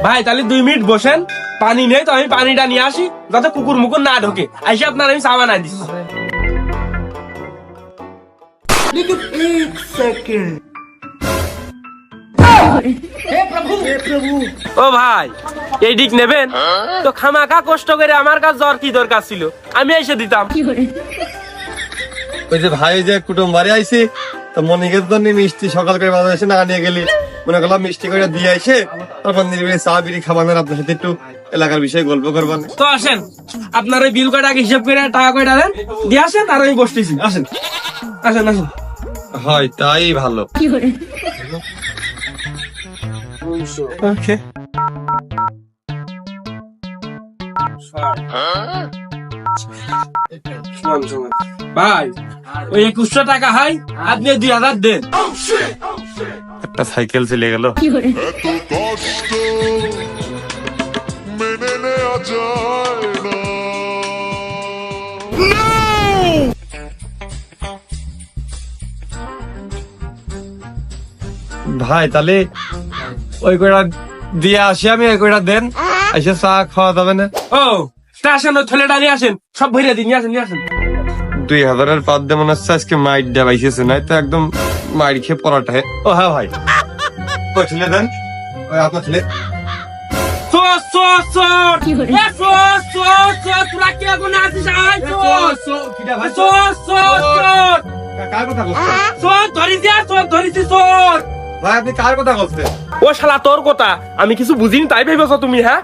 ভাই তাহলে 2 মিনিট বসেন, পানি নেই তো আমি পানিটা নিয়ে আসি যাতে কুকুর মুকুর না ঢোকে। আইসে আপনার আমি চা বানাই দিচ্ছি। ও ভাই এই দিক নেবেন তো খামাখা কষ্ট করে, আমার কাছে জ্বর কি দরকার ছিল, আমি এসে দিতাম। ওই যে ভাই যে কুটুম বাড়ি আইছি তো মনিকের জন্য মিষ্টি সকাল করে বাজার এসে না নিয়ে গেলি, মনে করলাম মিষ্টি করে দিয়ে আইসে তারপর নিরিবিলি চা বিড়ি খাবানের আপনার সাথে একটু এলাকার বিষয়ে গল্প করবেন। তো আসেন আপনার ওই বিল কয়টা হিসাব করে টাকা কয়টা দেন দিয়ে আসেন, আর আমি বসতেছি। আসেন আসেন আসেন। হয় তাই ভালো। ওকে ভাই ওই 2100 টাকা হয়, আপনি 2000 দেন। একটা সাইকেল চলে গেল। এত কষ্ট মেনে নেওয়া যায় না। ভাই তাহলে ওই কয়টা দিয়ে আসি আমি, ওই কয়টা দেন, এসে চা খাওয়া যাবে না? ও তা আসেন, ওই থলেটা নিয়ে আসেন, সব ভরে দিন, নিয়ে আসেন নিয়ে আসেন। 2000-এর পাত দিয়ে মনে হচ্ছে আজকে মাইট দেওয়া পাইছে, নাই তো একদম মাইট খেয়ে পড়াটা। ও হ্যাঁ ভাই ওই ছেলে দেন, ওই আপনার ছেলে। চোর চোর চোর এ চোর চোর চোর, তোরা কি এখন আছিস? আয় চোর চোর চোর চোর কার কথা বলছেন চোর, ধরিস চোর, ধরিস চোর। ভাই? আপনি কার কথা বলছেন? ও শালা তোর কথা আমি কিছু বুঝিনি তাই ভেবেছো তুমি? হ্যাঁ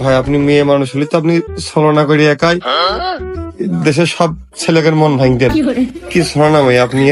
ভাই আপনি মেয়ে মানুষ হলে তো আপনি ছলনা করে একাই দেশের সব ছেলেদের মন ভাঙতেন। কি ছলনা ভাই আপনি?